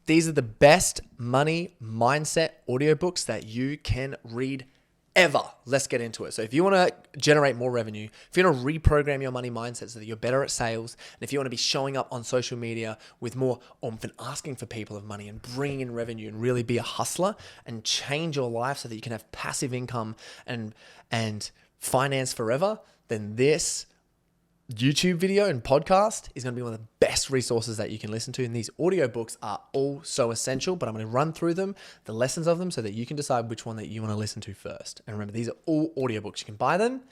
These are the best money mindset audiobooks that you can read ever. Let's get into it. So if you want to generate more revenue, if you want to reprogram your money mindset so that you're better at sales, and if you want to be showing up on social media with more oomph and asking for people of money and bringing in revenue and really be a hustler and change your life so that you can have passive income and finance forever, then this YouTube video and podcast is going to be one of the best resources that you can listen to. And these audiobooks are all so essential, but I'm going to run through them, the lessons of them, so that you can decide which one that you want to listen to first. And remember, these are all audiobooks. You can buy them,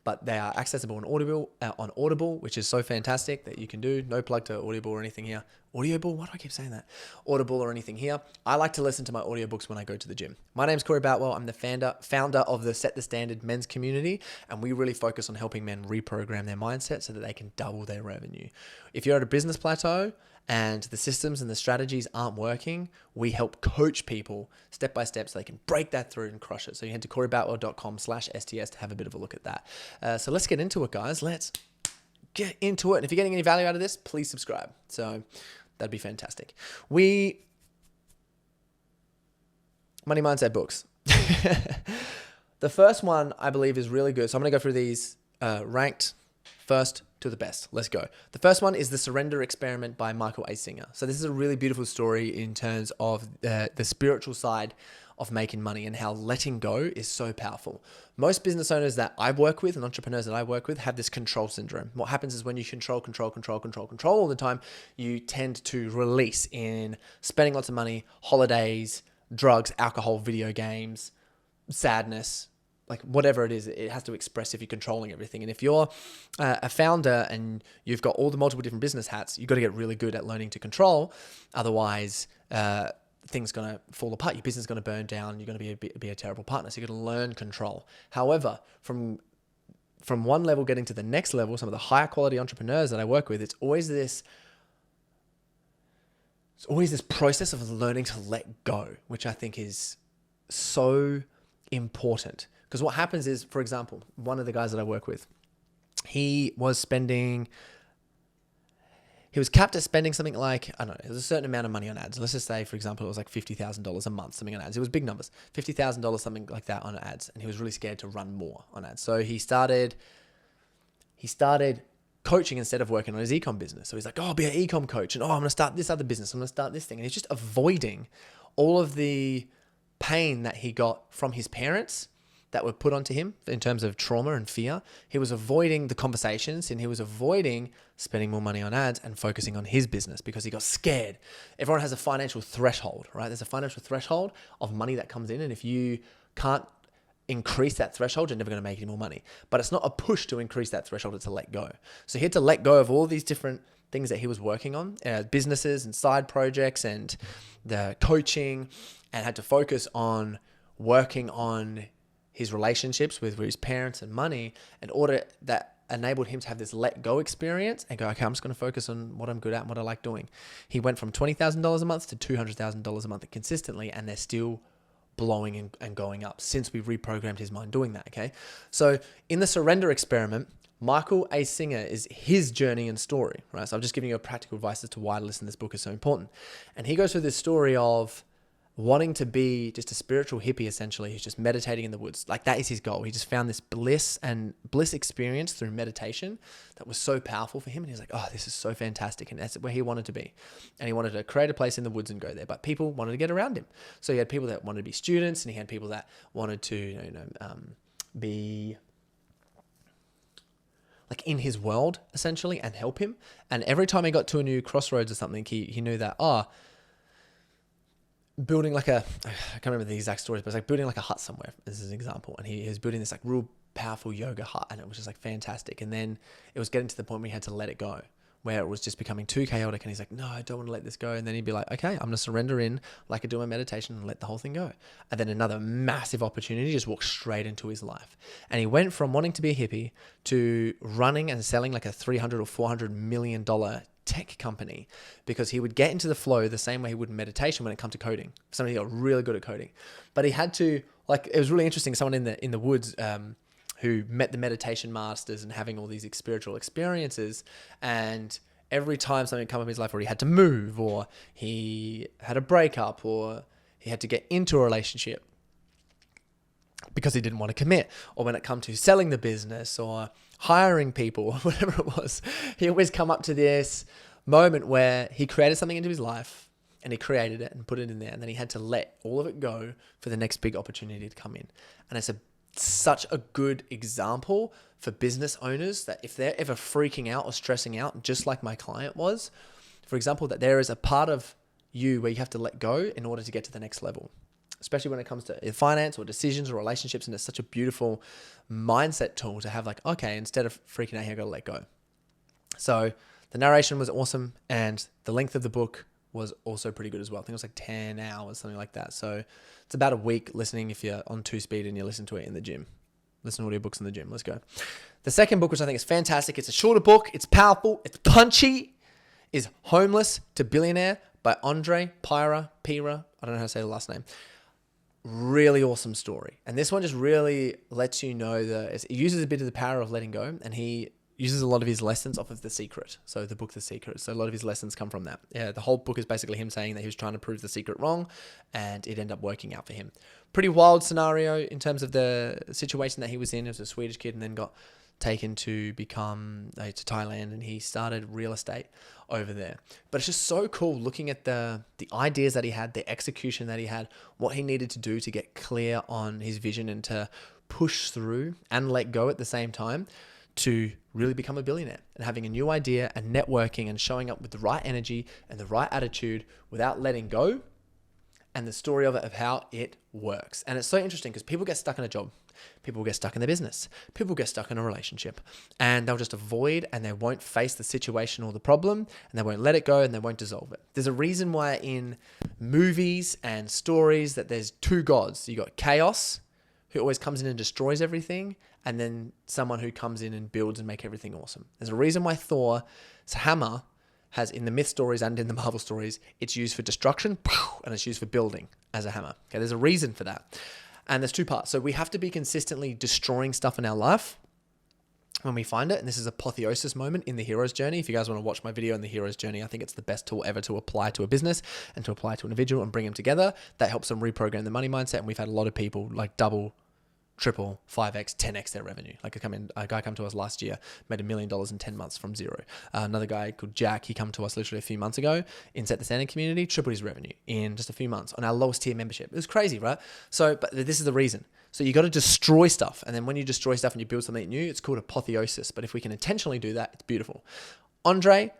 but they are accessible on Audible, which is so fantastic that you can do. No plug to Audible or anything here. Audible? Why do I keep saying that? Audible or anything here. I like to listen to my audiobooks when I go to the gym. My name's Corey Boutwell. I'm the founder of the Set the Standard men's community, and we really focus on helping men reprogram their mindset so that they can double their revenue. If you're at a business plateau and the systems and the strategies aren't working, we help coach people step by step so they can break that through and crush it. So you head to coreyboutwell.com/STS to have a bit of a look at that. So let's get into it, guys. Let's get into it. And if you're getting any value out of this, please subscribe. So that'd be fantastic. Money mindset books. The first one I believe is really good. So I'm going to go through these ranked first to the best. Let's go. The first one is The Surrender Experiment by Michael A. Singer. So this is a really beautiful story in terms of the spiritual side of making money and how letting go is so powerful. Most business owners that I work with and entrepreneurs that I work with have this control syndrome. What happens is when you control all the time, you tend to release in spending lots of money, holidays, drugs, alcohol, video games, sadness, like whatever it is, it has to express if you're controlling everything. And if you're a founder and you've got all the multiple different business hats, you've got to get really good at learning to control. Otherwise, things going to fall apart. Your business is going to burn down. You're going to be a terrible partner. So you're going to learn control. However, from one level getting to the next level, some of the higher quality entrepreneurs that I work with, it's always this process of learning to let go, which I think is so important. Because what happens is, for example, one of the guys that I work with, he was capped at spending something like, I don't know, it was a certain amount of money on ads. Let's just say, for example, it was like $50,000 a month, something on ads. It was big numbers, $50,000, something like that on ads. And he was really scared to run more on ads. So he started coaching instead of working on his ecom business. So he's like, oh, I'll be an ecom coach. And I'm going to start this other business. I'm going to start this thing. And he's just avoiding all of the pain that he got from his parents that were put onto him in terms of trauma and fear. He was avoiding the conversations and he was avoiding spending more money on ads and focusing on his business because he got scared. Everyone has a financial threshold, right? There's a financial threshold of money that comes in. And if you can't increase that threshold, you're never going to make any more money. But it's not a push to increase that threshold, it's a let go. So he had to let go of all these different things that he was working on, businesses and side projects and the coaching, and had to focus on working on his relationships with his parents and money in order that enabled him to have this let go experience and go, okay, I'm just going to focus on what I'm good at and what I like doing. He went from $20,000 a month to $200,000 a month consistently, and they're still blowing and going up since we reprogrammed his mind doing that, okay? So in The Surrender Experiment, Michael A. Singer is his journey and story, right? So I'm just giving you a practical advice as to why to listen to this book is so important. And he goes through this story of wanting to be just a spiritual hippie, essentially, who's just meditating in the woods. Like, that is his goal. He just found this bliss experience through meditation that was so powerful for him. And he was like, oh, this is so fantastic. And that's where he wanted to be. And he wanted to create a place in the woods and go there. But people wanted to get around him. So he had people that wanted to be students, and he had people that wanted to, be like in his world, essentially, and help him. And every time he got to a new crossroads or something, he knew that, building like I can't remember the exact stories, but it's like building like a hut somewhere, as an example. And he was building this like real powerful yoga hut, and it was just like fantastic. And then it was getting to the point where he had to let it go, where it was just becoming too chaotic. And he's like, no, I don't want to let this go. And then he'd be like, okay, I'm going to surrender in like I do my meditation and let the whole thing go. And then another massive opportunity just walked straight into his life. And he went from wanting to be a hippie to running and selling like a $300 or $400 million tech company, because he would get into the flow the same way he would in meditation when it comes to coding. Somebody got really good at coding, but he had to, like, it was really interesting. Someone in the woods who met the meditation masters and having all these spiritual experiences, and every time something come up in his life where he had to move, or he had a breakup, or he had to get into a relationship because he didn't want to commit, or when it come to selling the business or hiring people or whatever it was, he always come up to this moment where he created something into his life and he created it and put it in there, and then he had to let all of it go for the next big opportunity to come in. And it's such a good example for business owners that if they're ever freaking out or stressing out, just like my client was, for example, that there is a part of you where you have to let go in order to get to the next level, especially when it comes to finance or decisions or relationships. And it's such a beautiful mindset tool to have, like, okay, instead of freaking out here, I got to let go. So the narration was awesome, and the length of the book was also pretty good as well. I think it was like 10 hours, something like that. So it's about a week listening if you're on 2-speed and you listen to it in the gym. Listen to audiobooks in the gym. Let's go. The second book, which I think is fantastic, it's a shorter book, it's powerful, it's punchy, is Homeless to Billionaire by Pira. I don't know how to say the last name. Really awesome story. And this one just really lets you know that it uses a bit of the power of letting go, and he uses a lot of his lessons off of The Secret. So the book, The Secret. So a lot of his lessons come from that. Yeah, the whole book is basically him saying that he was trying to prove The Secret wrong, and it ended up working out for him. Pretty wild scenario in terms of the situation that he was in. He was a Swedish kid and then got taken to become to Thailand, and he started real estate over there. But it's just so cool looking at the ideas that he had, the execution that he had, what he needed to do to get clear on his vision and to push through and let go at the same time to really become a billionaire, and having a new idea and networking and showing up with the right energy and the right attitude without letting go, and the story of it, of how it works. And it's so interesting because people get stuck in a job, people get stuck in their business, people get stuck in a relationship, and they'll just avoid and they won't face the situation or the problem, and they won't let it go and they won't dissolve it. There's a reason why in movies and stories that there's two gods. You got chaos, who always comes in and destroys everything, and then someone who comes in and builds and make everything awesome. There's a reason why Thor's hammer has, in the myth stories and in the Marvel stories, it's used for destruction and it's used for building as a hammer. Okay, there's a reason for that. And there's two parts. So we have to be consistently destroying stuff in our life when we find it. And this is apotheosis moment in the hero's journey. If you guys want to watch my video on the hero's journey, I think it's the best tool ever to apply to a business and to apply to an individual and bring them together. That helps them reprogram the money mindset. And we've had a lot of people like double, triple, 5x, 10x their revenue. Like a guy come to us last year, made $1 million in 10 months from zero. Another guy called Jack, he come to us literally a few months ago in Set the Standard community, tripled his revenue in just a few months on our lowest tier membership. It was crazy, right? So, but this is the reason. So you got to destroy stuff. And then when you destroy stuff and you build something new, it's called apotheosis. But if we can intentionally do that, it's beautiful. Andre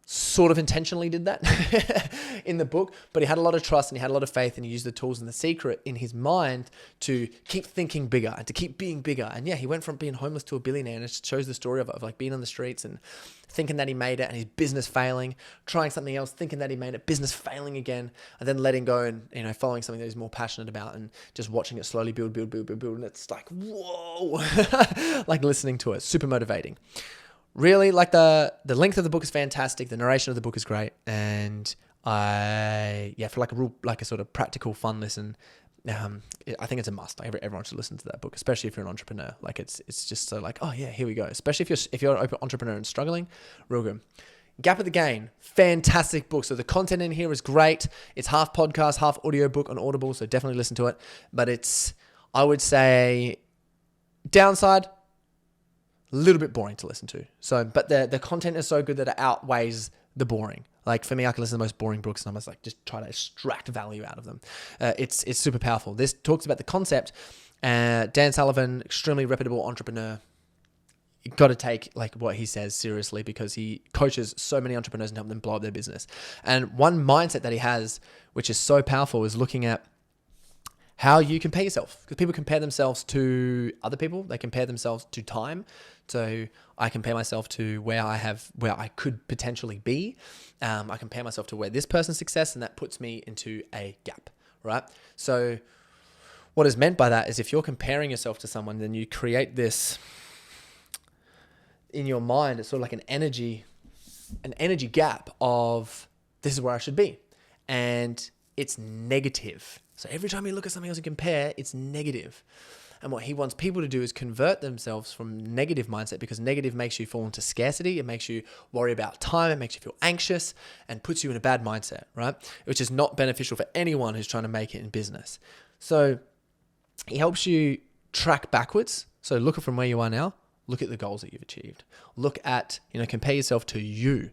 sort of intentionally did that in the book, but he had a lot of trust and he had a lot of faith, and he used the tools and the secret in his mind to keep thinking bigger and to keep being bigger. And yeah, he went from being homeless to a billionaire, and it shows the story of like being on the streets and thinking that he made it and his business failing, trying something else, thinking that he made it, business failing again, and then letting go and, you know, following something that he's more passionate about and just watching it slowly build. And it's like, whoa, like listening to it, super motivating. Really, like the length of the book is fantastic. The narration of the book is great. And for a sort of practical fun listen, I think it's a must. Everyone should listen to that book, especially if you're an entrepreneur. Like it's just so like, oh yeah, here we go. Especially if you're an entrepreneur and struggling, real good. Gap of the Gain, fantastic book. So the content in here is great. It's half podcast, half audiobook on Audible. So definitely listen to it. But I would say, downside, a little bit boring to listen to. So, but the content is so good that it outweighs the boring. Like for me, I can listen to the most boring books and I'm just try to extract value out of them. It's super powerful. This talks about the concept. Dan Sullivan, extremely reputable entrepreneur. You got to take like what he says seriously, because he coaches so many entrepreneurs and help them blow up their business. And one mindset that he has, which is so powerful, is looking at how you compare yourself, because people compare themselves to other people. They compare themselves to time. So I compare myself to where I could potentially be. I compare myself to where this person's success, and that puts me into a gap, right? So what is meant by that is if you're comparing yourself to someone, then you create this in your mind. It's sort of like an energy gap of this is where I should be. And it's negative. So every time you look at something else and compare, it's negative. And what he wants people to do is convert themselves from negative mindset, because negative makes you fall into scarcity. It makes you worry about time. It makes you feel anxious and puts you in a bad mindset, right? Which is not beneficial for anyone who's trying to make it in business. So he helps you track backwards. So look at from where you are now, look at the goals that you've achieved. Look at, compare yourself to you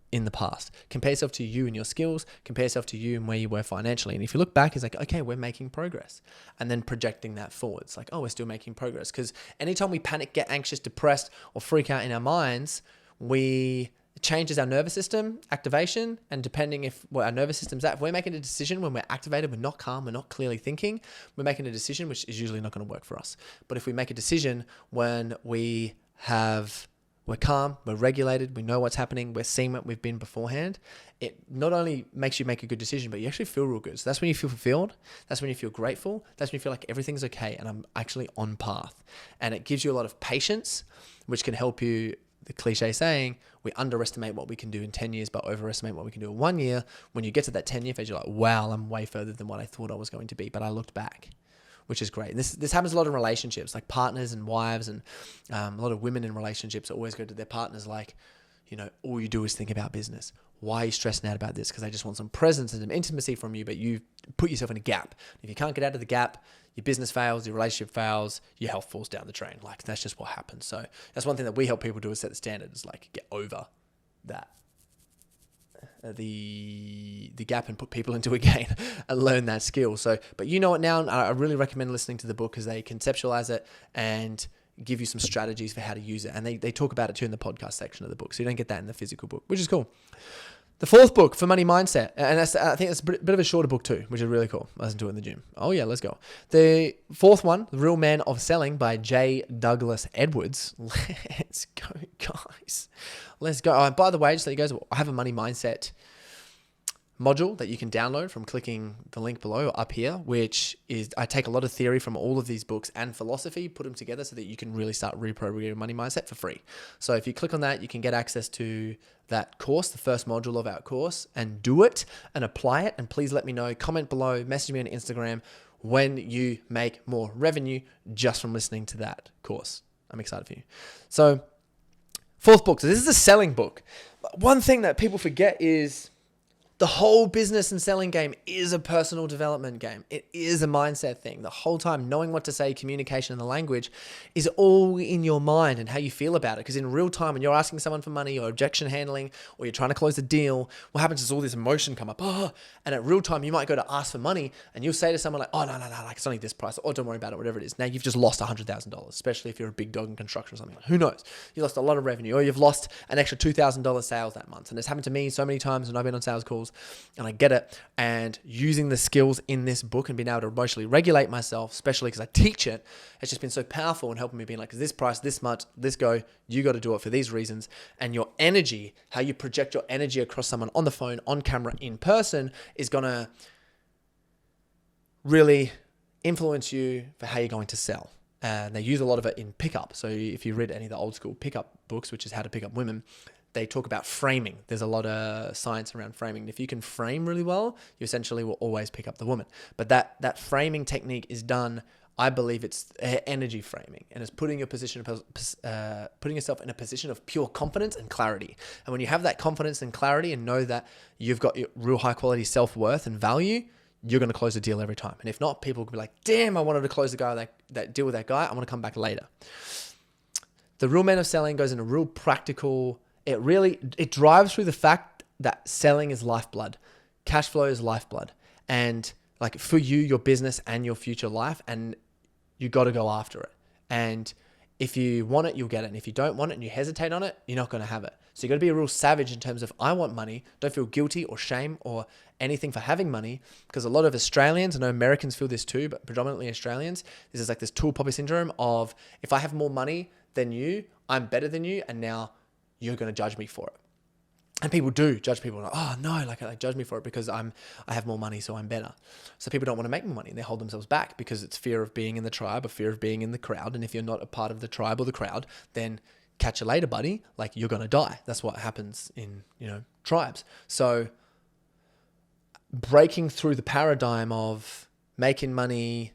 in the past. Compare yourself to you and your skills. Compare yourself to you and where you were financially. And if you look back, it's like, okay, we're making progress. And then projecting that forward. It's like, oh, we're still making progress. Because anytime we panic, get anxious, depressed, or freak out in our minds, it changes our nervous system activation. And depending if what our nervous system's at, if we're making a decision when we're activated, we're not calm, we're not clearly thinking, we're making a decision which is usually not going to work for us. But if we make a decision when we're calm, we're regulated, we know what's happening, we're seeing what we've been beforehand, it not only makes you make a good decision, but you actually feel real good. So that's when you feel fulfilled. That's when you feel grateful. That's when you feel like everything's okay and I'm actually on path. And it gives you a lot of patience, which can help you. The cliche saying, we underestimate what we can do in 10 years, but overestimate what we can do in 1 year. When you get to that 10-year phase, you're like, wow, I'm way further than what I thought I was going to be. But I looked back, which is great. This happens a lot in relationships, like partners and wives, and a lot of women in relationships always go to their partners like, all you do is think about business. Why are you stressing out about this? Because they just want some presence and some intimacy from you, but you put yourself in a gap. If you can't get out of the gap, your business fails, your relationship fails, your health falls down the drain. Like, that's just what happens. So that's one thing that we help people do, is set the standard, is like get over that. The gap and put people into a game and learn that skill. So, but you know it now. I really recommend listening to the book because they conceptualize it and give you some strategies for how to use it. And they talk about it too in the podcast section of the book. So you don't get that in the physical book, which is cool. The fourth book for money mindset, and I think it's a bit of a shorter book too, which is really cool. I listened to it in the gym. Oh yeah, let's go. The fourth one, The Real Man of Selling by J. Douglas Edwards. Let's go, guys. Let's go. Oh, and by the way, just so you guys, I have a money mindset module that you can download from clicking the link below or up here, which is, I take a lot of theory from all of these books and philosophy, put them together so that you can really start reprogramming your money mindset for free. So if you click on that, you can get access to that course, the first module of our course, and do it and apply it. And please let me know, comment below, message me on Instagram when you make more revenue just from listening to that course. I'm excited for you. So fourth book. So this is a selling book. But one thing that people forget is the whole business and selling game is a personal development game. It is a mindset thing. The whole time, knowing what to say, communication, and the language is all in your mind and how you feel about it. Because in real time, when you're asking someone for money or objection handling, or you're trying to close a deal, what happens is all this emotion come up. Oh, and at real time, you might go to ask for money and you'll say to someone like, oh, no, like it's only this price. Or don't worry about it, whatever it is. Now you've just lost $100,000, especially if you're a big dog in construction or something. Who knows? You lost a lot of revenue, or you've lost an extra $2,000 sales that month. And it's happened to me so many times when I've been on sales calls. And I get it. And using the skills in this book and being able to emotionally regulate myself, especially because I teach it, it's just been so powerful in helping me being like, this price, this much, this go, you got to do it for these reasons. And your energy, how you project your energy across someone on the phone, on camera, in person, is going to really influence you for how you're going to sell. And they use a lot of it in pickup. So if you read any of the old school pickup books, which is how to pick up women, they talk about framing. There's a lot of science around framing. And if you can frame really well, you essentially will always pick up the woman. But that framing technique is done, I believe it's energy framing, and it's putting yourself in a position of pure confidence and clarity. And when you have that confidence and clarity and know that you've got your real high quality self-worth and value, you're going to close the deal every time. And if not, people will be like, damn, I wanted to close that deal with that guy. I want to come back later. The Real Man of Selling goes into real practical. It drives through the fact that selling is lifeblood. Cash flow is lifeblood. And like for you, your business and your future life, and you got to go after it. And if you want it, you'll get it. And if you don't want it and you hesitate on it, you're not going to have it. So you got to be a real savage in terms of, I want money. Don't feel guilty or shame or anything for having money, because a lot of Australians, I know Americans feel this too, but predominantly Australians, this is like this tall poppy syndrome of, if I have more money than you, I'm better than you, and now you're going to judge me for it. And people do judge people. Like, oh no, like they judge me for it because I have more money, so I'm better. So people don't want to make more money, and they hold themselves back because it's fear of being in the tribe or fear of being in the crowd. And if you're not a part of the tribe or the crowd, then catch you later, buddy. Like, you're going to die. That's what happens in, tribes. So breaking through the paradigm of making money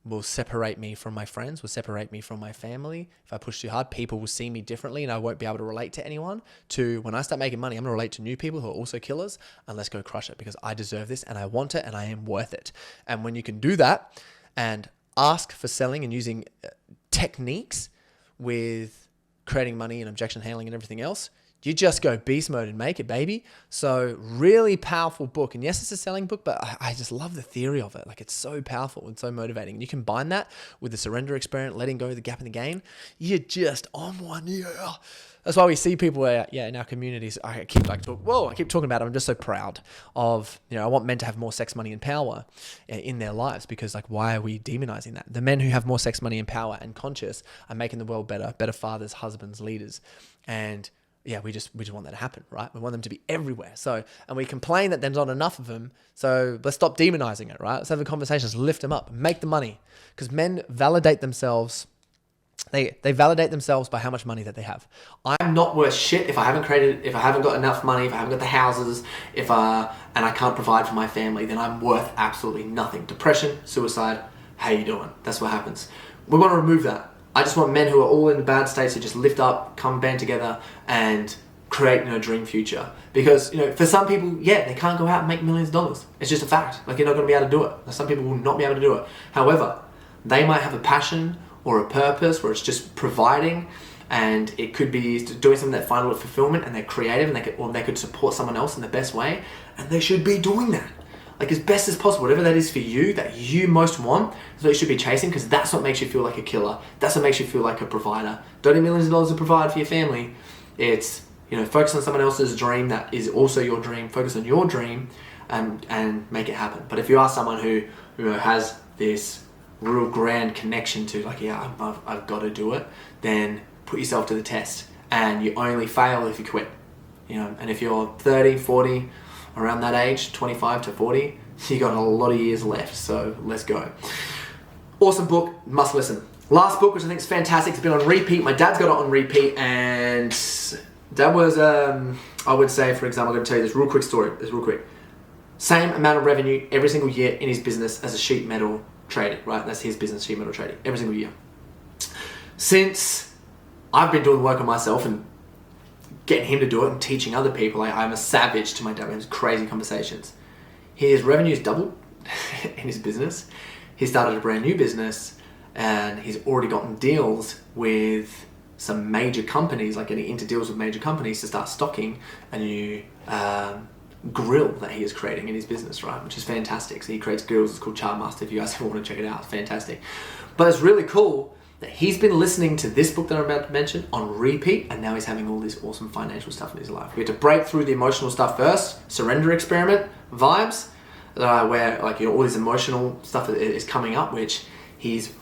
will separate me from my friends, will separate me from my family. If I push too hard, people will see me differently and I won't be able to relate to anyone. To when I start making money, I'm going to relate to new people who are also killers, and let's go crush it because I deserve this and I want it and I am worth it. And when you can do that and ask for selling and using techniques with creating money and objection handling and everything else, you just go beast mode and make it, baby. So really powerful book. And yes, it's a selling book, but I just love the theory of it. Like, it's so powerful and so motivating. And you combine that with the surrender experiment, letting go of the gap in the gain. You're just on one. Yeah. That's why we see people where, in our communities, I keep talking about it. I'm just so proud of, I want men to have more sex, money, and power in their lives because, why are we demonizing that? The men who have more sex, money, and power and conscious are making the world better fathers, husbands, leaders. And we just want that to happen, right? We want them to be everywhere. So, and we complain that there's not enough of them. So let's stop demonizing it, right? Let's have a conversation. Let's lift them up, make the money, because men validate themselves. They validate themselves by how much money that they have. I'm not worth shit if I haven't got enough money, if I haven't got the houses, and I can't provide for my family, then I'm worth absolutely nothing. Depression, suicide, how you doing? That's what happens. We want to remove that. I just want men who are all in the bad states to just lift up, come band together and create a dream future. Because, for some people, they can't go out and make millions of dollars. It's just a fact. You're not going to be able to do it. Some people will not be able to do it. However, they might have a passion or a purpose where it's just providing, and it could be doing something that find a lot of fulfillment, and they're creative, and they could support someone else in the best way, and they should be doing that. As best as possible, whatever that is for you, that you most want, is what you should be chasing, because that's what makes you feel like a killer. That's what makes you feel like a provider. Don't need millions of dollars to provide for your family. It's, focus on someone else's dream that is also your dream. Focus on your dream and make it happen. But if you are someone who has this real grand connection to I've got to do it, then put yourself to the test. And you only fail if you quit. And if you're 30, 40, around that age, 25 to 40, you got a lot of years left, so let's go. Awesome book, must listen. Last book, which I think is fantastic, it's been on repeat. My dad's got it on repeat, and Dad was, I would say, for example, I'm going to tell you this real quick. Same amount of revenue every single year in his business as a sheet metal trader, right? That's his business, sheet metal trading, every single year. Since I've been doing the work on myself and getting him to do it and teaching other people, I'm a savage to my dad. We have crazy conversations. His revenue's doubled in his business. He started a brand new business, and he's already gotten deals with some major companies, getting into deals with major companies to start stocking a new grill that he is creating in his business, right? Which is fantastic. So he creates grills. It's called Charmaster. If you guys ever want to check it out, it's fantastic. But it's really cool that he's been listening to this book that I'm about to mention on repeat, and now he's having all this awesome financial stuff in his life. We had to break through the emotional stuff first, surrender experiment vibes, where all this emotional stuff is coming up, which his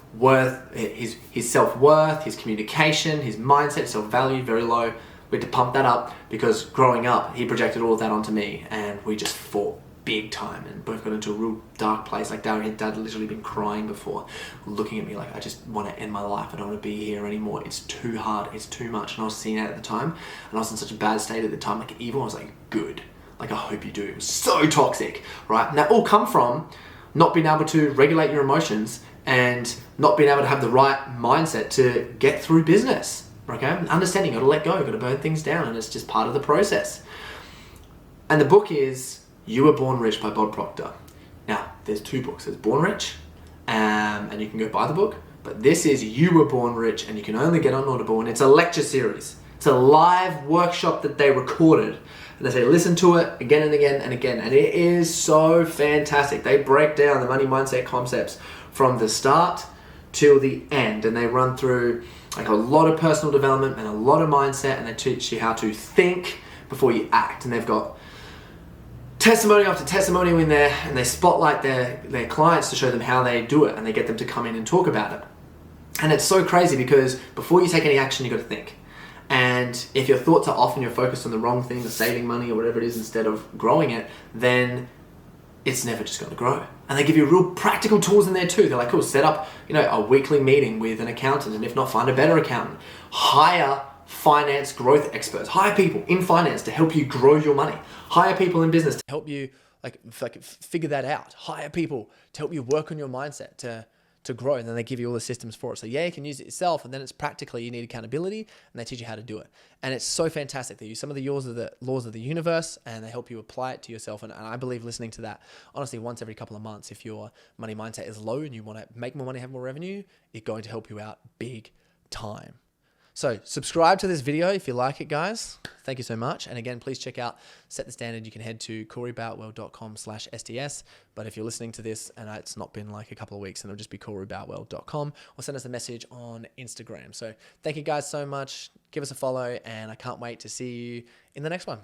self-worth, his communication, his mindset, self-value, very low. We had to pump that up because growing up, he projected all of that onto me, and we just fought big time and both got into a real dark place. Dad had literally been crying before, looking at me I just want to end my life. I don't want to be here anymore. It's too hard. It's too much. And I was seeing that at the time, and I was in such a bad state at the time, evil. I was good. I hope you do. It was so toxic, right? And that all come from not being able to regulate your emotions and not being able to have the right mindset to get through business, okay? And understanding, you got to let go, you got to burn things down, and it's just part of the process. And the book is You Were Born Rich by Bob Proctor. Now, there's two books. There's Born Rich, and you can go buy the book. But this is You Were Born Rich, and you can only get on Audible, and it's a lecture series. It's a live workshop that they recorded. And they say, listen to it again and again and again. And it is so fantastic. They break down the money mindset concepts from the start till the end. And they run through a lot of personal development and a lot of mindset, and they teach you how to think before you act. And they've got testimony after testimony in there, and they spotlight their clients to show them how they do it, and they get them to come in and talk about it. And it's so crazy because before you take any action, you got to think. And if your thoughts are off and you're focused on the wrong thing, or saving money or whatever it is, instead of growing it, then it's never just going to grow. And they give you real practical tools in there too. They're cool, set up, a weekly meeting with an accountant, and if not, find a better accountant. Hire finance growth experts. Hire people in finance to help you grow your money. Hire people in business to help you figure that out. Hire people to help you work on your mindset, to to grow, and then they give you all the systems for it. So yeah, you can use it yourself, and then it's practically you need accountability, and they teach you how to do it. And it's so fantastic. They use some of the laws of the universe, and they help you apply it to yourself. And I believe listening to that, honestly, once every couple of months, if your money mindset is low and you want to make more money, have more revenue, it's going to help you out big time. So subscribe to this video if you like it, guys. Thank you so much. And again, please check out Set the Standard. You can head to coreyboutwell.com/STS. But if you're listening to this and it's not been like a couple of weeks, then it'll just be coreyboutwell.com, or send us a message on Instagram. So thank you guys so much. Give us a follow, and I can't wait to see you in the next one.